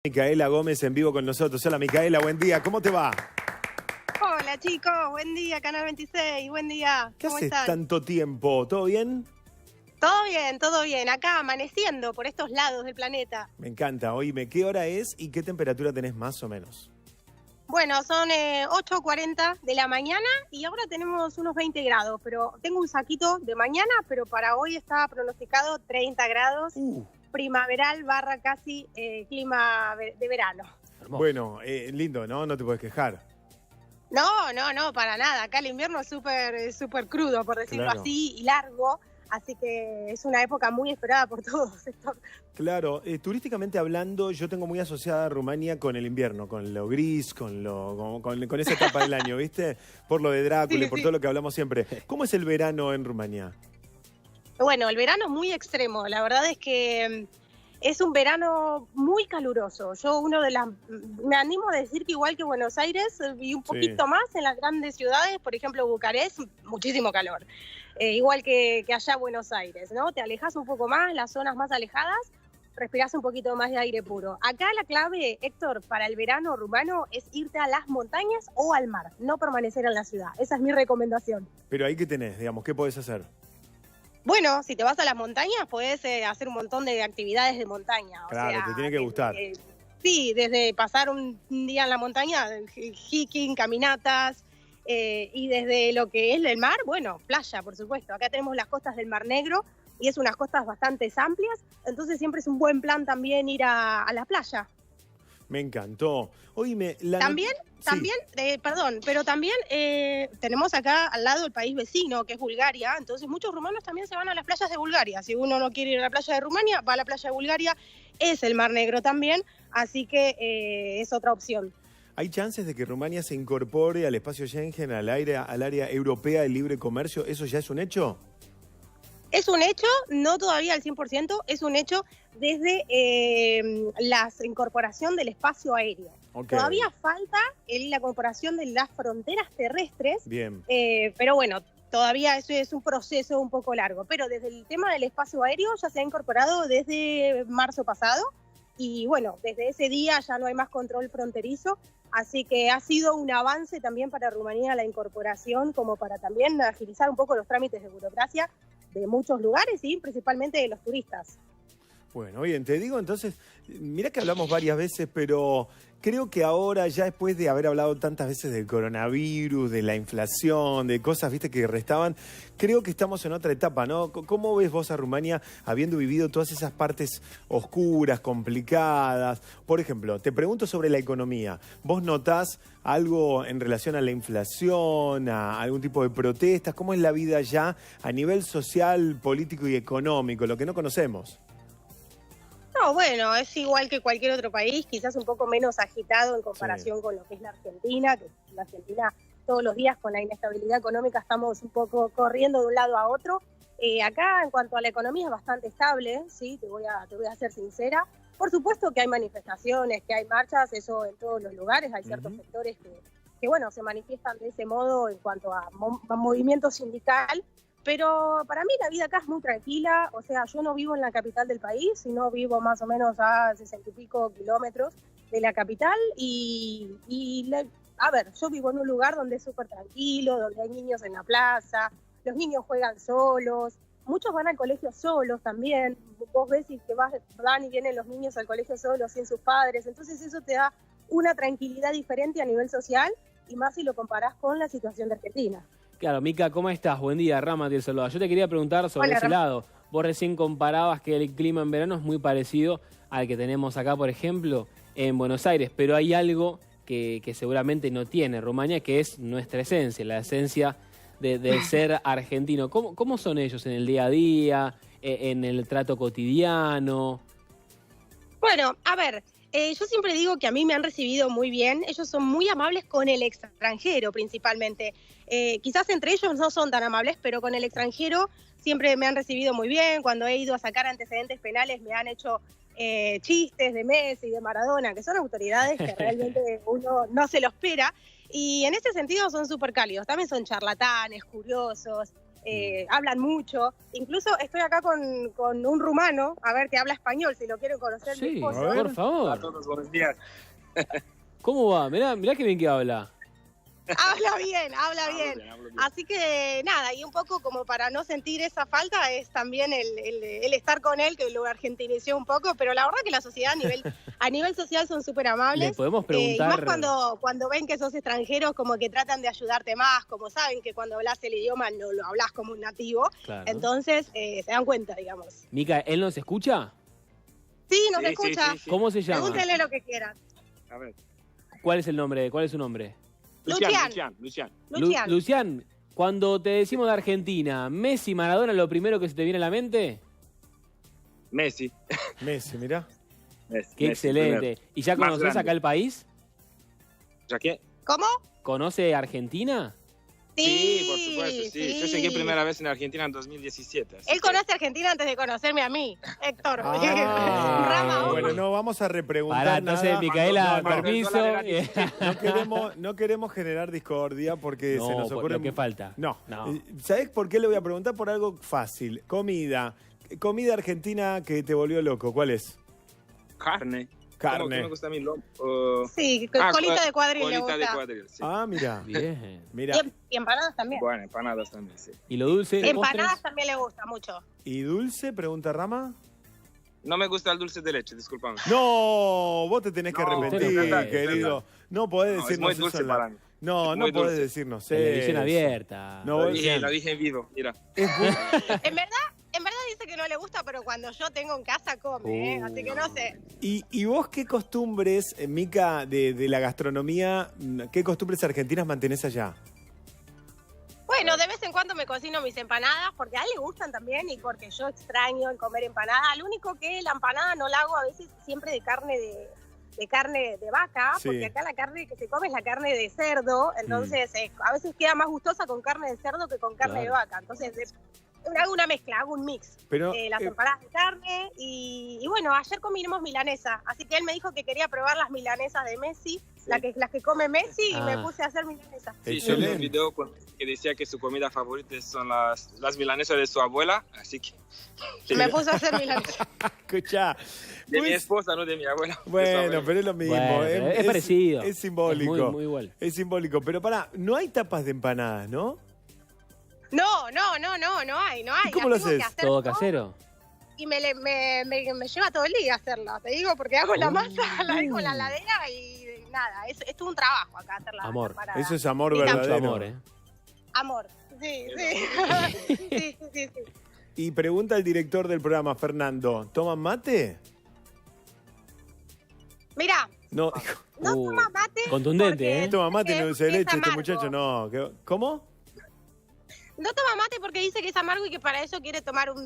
Micaela Gómez en vivo con nosotros. Hola Micaela, buen día, ¿cómo te va? Hola chicos, buen día, Canal 26, buen día. ¿Qué ¿Cómo haces están? tanto tiempo? ¿Todo bien? Todo bien, acá amaneciendo por estos lados del planeta. Me encanta. Oíme, ¿qué hora es y qué temperatura tenés más o menos? Bueno, son 8:40 de la mañana y ahora tenemos unos 20 grados, pero tengo un saquito de mañana, pero para hoy está pronosticado 30 grados, primaveral / casi clima de verano. Hermoso. Bueno, lindo, ¿no? No te puedes quejar. No, para nada. Acá el invierno es súper crudo, por decirlo Claro. así, y largo. Así que es una época muy esperada por todos. Claro, turísticamente hablando, yo tengo muy asociada a Rumania con el invierno, con lo gris, con esa etapa del año, ¿viste? Por lo de Drácula y por todo lo que hablamos siempre. ¿Cómo es el verano en Rumania? Bueno, el verano es muy extremo. La verdad es que es un verano muy caluroso. Me animo a decir que igual que Buenos Aires y un poquito más en las grandes ciudades, por ejemplo Bucarest, muchísimo calor. Igual que allá Buenos Aires, ¿no? Te alejas un poco más, las zonas más alejadas, respirás un poquito más de aire puro. Acá la clave, Héctor, para el verano rumano es irte a las montañas o al mar, no permanecer en la ciudad. Esa es mi recomendación. Pero ahí, ¿qué tenés? Digamos, ¿qué podés hacer? Bueno, si te vas a las montañas, podés hacer un montón de actividades de montaña. Claro, te tiene que gustar. Sí, desde pasar un día en la montaña, hiking, caminatas, y desde lo que es el mar, bueno, playa, por supuesto. Acá tenemos las costas del Mar Negro y es unas costas bastante amplias, entonces siempre es un buen plan también ir a la playa. Me encantó. Oíme, También, pero también tenemos acá al lado el país vecino, que es Bulgaria, entonces muchos rumanos también se van a las playas de Bulgaria. Si uno no quiere ir a la playa de Rumania, va a la playa de Bulgaria, es el Mar Negro también, así que es otra opción. ¿Hay chances de que Rumania se incorpore al espacio Schengen, al área europea de libre comercio? ¿Eso ya es un hecho? Es un hecho, no todavía al 100%, es un hecho desde la incorporación del espacio aéreo. Okay. Todavía falta la incorporación de las fronteras terrestres. Bien. Pero bueno, todavía eso es un proceso un poco largo. Pero desde el tema del espacio aéreo ya se ha incorporado desde marzo pasado. Y bueno, desde ese día ya no hay más control fronterizo. Así que ha sido un avance también para Rumanía la incorporación, como para también agilizar un poco los trámites de burocracia de muchos lugares y principalmente de los turistas. Bueno, bien, te digo entonces, mira que hablamos varias veces, pero creo que ahora, ya después de haber hablado tantas veces del coronavirus, de la inflación, de cosas, viste, que restaban, creo que estamos en otra etapa, ¿no? ¿Cómo ves vos a Rumania habiendo vivido todas esas partes oscuras, complicadas? Por ejemplo, te pregunto sobre la economía. ¿Vos notás algo en relación a la inflación, a algún tipo de protestas? ¿Cómo es la vida ya a nivel social, político y económico, lo que no conocemos? No, bueno, es igual que cualquier otro país, quizás un poco menos agitado en comparación con lo que es la Argentina, que la Argentina todos los días con la inestabilidad económica estamos un poco corriendo de un lado a otro. Acá en cuanto a la economía es bastante estable, ¿sí? Te voy a ser sincera. Por supuesto que hay manifestaciones, que hay marchas, eso en todos los lugares, hay ciertos sectores que bueno, se manifiestan de ese modo en cuanto a movimiento sindical. Pero para mí la vida acá es muy tranquila, o sea, yo no vivo en la capital del país, sino vivo más o menos a 60 y pico kilómetros de la capital a ver, yo vivo en un lugar donde es súper tranquilo, donde hay niños en la plaza, los niños juegan solos, muchos van al colegio solos también, vos ves que van y vienen los niños al colegio solos sin sus padres, entonces eso te da una tranquilidad diferente a nivel social y más si lo comparás con la situación de Argentina. Claro, Mica, ¿cómo estás? Buen día, Rama te saluda. Yo te quería preguntar sobre ese lado. Vos recién comparabas que el clima en verano es muy parecido al que tenemos acá, por ejemplo, en Buenos Aires, pero hay algo que seguramente no tiene Rumania, que es nuestra esencia, la esencia del ser argentino. ¿Cómo son ellos en el día a día, en el trato cotidiano? Bueno, a ver, yo siempre digo que a mí me han recibido muy bien, ellos son muy amables con el extranjero principalmente. Quizás entre ellos no son tan amables, pero con el extranjero siempre me han recibido muy bien. Cuando he ido a sacar antecedentes penales me han hecho chistes de Messi y de Maradona, que son autoridades que realmente uno no se lo espera. Y en ese sentido son súper cálidos. También son charlatanes, curiosos. hablan mucho. Incluso estoy acá con un rumano, a ver, que habla español, si lo quieren conocer. Sí, mi esposo. por Hola a favor. todos, buenos días. ¿Cómo va? Mirá qué bien que habla. Habla bien, habla Hablo bien. bien, hablo bien. Así que nada, y un poco como para no sentir esa falta es también el estar con él, que lo argentinicé un poco, pero la verdad que la sociedad a nivel social son súper Le amables. podemos Y preguntar... más cuando ven que sos extranjero, como que tratan de ayudarte más, como saben que cuando hablas el idioma no lo hablas como un nativo, Claro. entonces se dan cuenta, digamos. Mica, ¿él nos escucha? Sí, nos Sí, escucha. sí. ¿Cómo se llama? Pregúntenle lo que quieran. A ver. ¿Cuál es el nombre? ¿Cuál es su nombre? Lucian. Lucian. Lucian, cuando te decimos de Argentina, ¿Messi, Maradona, lo primero que se te viene a la mente? Messi. Messi, mirá. Messi, Qué Messi, excelente. primero. ¿Y ya Más conoces grande. acá el país? ¿Ya qué? ¿Cómo? ¿Conoce Argentina? Sí, por supuesto, sí. Yo llegué primera vez en Argentina en 2017. así Él que- conoce a Argentina antes de conocerme a mí, Héctor. Ah, Rama, bueno, no vamos a repreguntar Pará, entonces, nada. Micaela, No, no, permiso. No queremos generar discordia porque se nos por ocurre... lo que falta. No. No. ¿Sabés por qué le voy a preguntar? Por algo fácil. Comida. Comida argentina que te volvió loco. ¿Cuál es? Carne. Carne. ¿Cómo que me gusta a mí? Sí, colita de cuadril le Colita gusta. de cuadril, sí. Ah, mira. Bien. Mira. Y empanadas también. Bueno, empanadas también, sí. ¿Y lo dulce? Empanadas postres? también le gusta mucho. ¿Y dulce? Pregunta Rama. No me gusta el dulce de leche, discúlpame. No, vos te tenés que No, arrepentir, usted no puede, querido. No podés No, es decirnos muy eso. dulce en la- para mí. No, Es no muy podés dulce. decirnos Televisión eso. abierta. No, Lo vos- dije en vivo, mira. Es muy- En verdad dice que no le gusta, pero cuando yo tengo en casa come, ¿eh? Así que no sé. ¿Y vos qué costumbres, Mica, de la gastronomía, qué costumbres argentinas mantenés allá? Bueno, de vez en cuando me cocino mis empanadas, porque a él le gustan también y porque yo extraño el comer empanada. Lo único que la empanada no la hago a veces siempre de carne de vaca, Sí. porque acá la carne que se come es la carne de cerdo, entonces a veces queda más gustosa con carne de cerdo que con carne de vaca. Entonces hago una mezcla, hago un mix. Pero, Las empanadas de carne y bueno, ayer comimos milanesa, así que él me dijo que quería probar las milanesas de Messi, las que come Messi, y me puse a hacer milanesa. Sí, yo vi un excelente. video que decía que su comida favorita son las milanesas de su abuela, así que... Me puse a hacer milanesa. Escuchá. De mi pues- esposa, no de mi abuela. de su Bueno, abuela. pero es lo mismo. Bueno, es parecido. Es simbólico. Es muy igual. Es simbólico. Pero pará, no hay tapas de empanadas, ¿no? No hay. ¿Y cómo Las lo tengo que haces? hacer ¿Todo yo, casero? Y me lleva todo el día hacerla, te digo, porque hago la masa, la dejo en la heladera y nada, es todo un trabajo acá hacer la Amor. empanada. Eso es amor Y Mucho verdadero. amor, ¿eh? Amor, sí. Sí. Y pregunta el director del programa, Fernando, ¿toman mate? Mira, No, no Uh, toma mate. contundente, porque ¿eh? toma mate, dice no dulce de que es leche, este amargo. muchacho no. ¿Cómo? No toma mate porque dice que es amargo y que para eso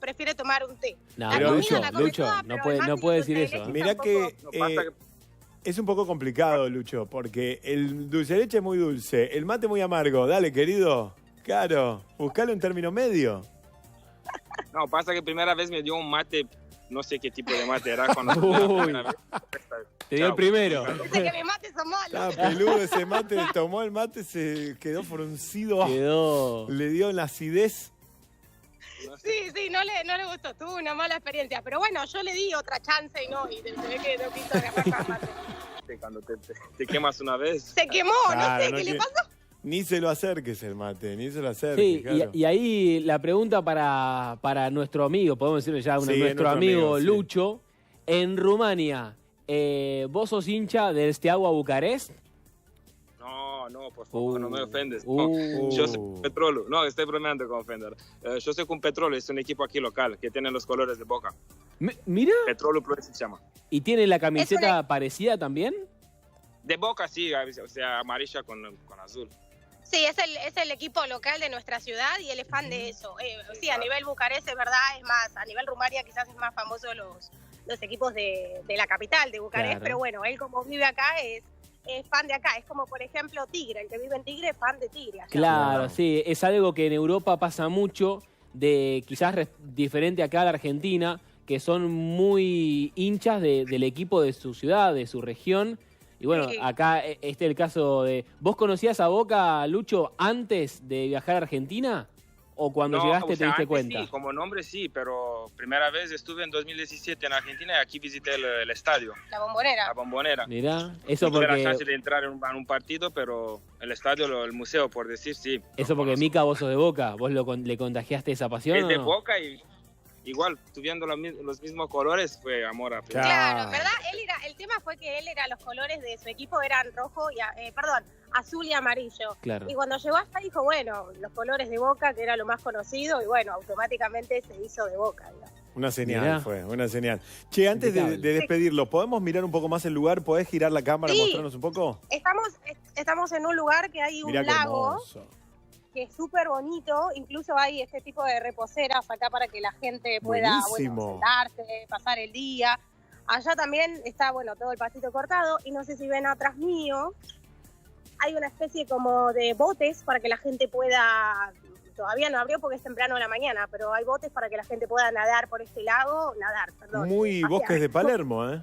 prefiere tomar un té. No, La Pero Lucho, comida la come Lucho, toda, no pero puede, el mate no y puede el decir dulce de eso. leche Mirá que No, pasa que es un poco complicado, Lucho, porque el dulce de leche es muy dulce, el mate muy amargo. Dale, querido. Claro, buscale un término medio. No, pasa que primera vez me dio un mate, no sé qué tipo de mate era cuando Uy. la primera vez. Te dio el Chao. primero. Dice que mis mates son malos. Está peludo ese mate, tomó el mate, se quedó fruncido. Quedó. Le dio la acidez. Sí, no le gustó, tuvo una mala experiencia. Pero bueno, yo le di otra chance y se ve que no quiso agarrar más mate. Cuando te quemas una vez. Se quemó, Claro, no sé no qué le quiere- pasó. Ni se lo acerques el mate, ni se lo acerques. Sí, claro. y ahí la pregunta para nuestro amigo, podemos decirle ya, Sí, nuestro nuestro amigo amigo, sí. Lucho, en Rumania, ¿vos sos hincha del Steaua Bucarest? No, por favor, no me ofendes. No. Uh. Yo soy con Petróleo. No, estoy bromeando con Fender. Yo soy con Petróleo, es un equipo aquí local que tiene los colores de Boca. Mira, Petróleo Plus se llama. ¿y tiene la camiseta Es parecida también? De Boca sí, o sea, amarilla con azul. Sí, es el equipo local de nuestra ciudad y él es fan de eso. Sí, a nivel Bucarest es verdad, es más, a nivel Rumania quizás es más famoso los equipos de la capital de Bucarest, Claro. pero bueno, él como vive acá es fan de acá. Es como, por ejemplo, Tigre, el que vive en Tigre es fan de Tigre. Allá. Claro, Wow. sí, es algo que en Europa pasa mucho, de quizás diferente acá a la Argentina, que son muy hinchas del equipo de su ciudad, de su región. Y bueno, Sí. acá el caso de... ¿Vos conocías a Boca, Lucho, antes de viajar a Argentina? ¿O cuando No, llegaste o sea, te diste antes cuenta? Sí, como nombre sí, pero primera vez estuve en 2017 en Argentina y aquí visité el estadio, La Bombonera. la Bombonera. Mirá, eso No tuve la chance porque, de entrar en un partido, pero el estadio, el museo, por decir, sí. eso porque Mica, vos sos de Boca. ¿Vos le contagiaste esa pasión Es o de no? Boca y igual, tuviendo los mismos colores, fue amor a primera. Claro, en verdad, el tema fue que él era, los colores de su equipo eran rojo y, azul y amarillo. Claro. Y cuando llegó hasta dijo, bueno, los colores de Boca, que era lo más conocido, y bueno, automáticamente se hizo de Boca, digamos. Una señal Mirá. fue, una señal. Che, antes de Impecable. despedirlo, ¿podemos mirar un poco más el lugar? ¿Podés girar la cámara, Sí. mostrarnos un poco? Estamos en un lugar que hay un Mirá qué lago hermoso. que es súper bonito, incluso hay este tipo de reposeras acá para que la gente pueda Buenísimo. sentarse, pasar el día. Allá también está, bueno, todo el pastito cortado y no sé si ven atrás mío, hay una especie como de botes para que la gente pueda, todavía no abrió porque es temprano de la mañana, pero hay botes para que la gente pueda nadar por este lago, Muy pasear. bosques de Palermo, ¿eh?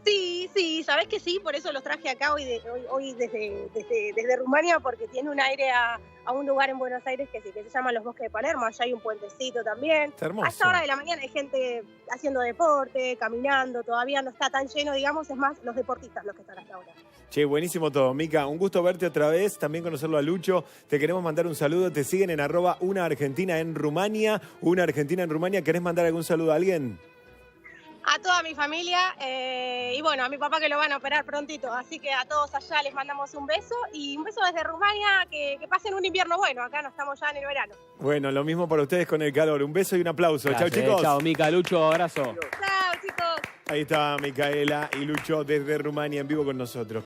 Sí, sabés que sí, por eso los traje acá hoy desde Rumania, porque tiene un aire a un lugar en Buenos Aires que se llama los Bosques de Palermo, allá hay un puentecito también. Está hermoso. A esta hora de la mañana hay gente haciendo deporte, caminando, todavía no está tan lleno, digamos, es más los deportistas los que están hasta ahora. Che, buenísimo todo. Mica, un gusto verte otra vez, también conocerlo a Lucho. Te queremos mandar un saludo, te siguen en @unaargentina en Rumania. Una Argentina en Rumania, ¿querés mandar algún saludo a alguien? A toda mi familia y bueno, a mi papá que lo van a operar prontito, así que a todos allá les mandamos un beso y un beso desde Rumania, que pasen un invierno bueno, acá no estamos ya en el verano. Bueno, lo mismo para ustedes con el calor. Un beso y un aplauso. Chau, Gracias, chicos. Chao, Mica, Lucho, abrazo. Chao chicos. Ahí está Micaela y Lucho desde Rumania en vivo con nosotros.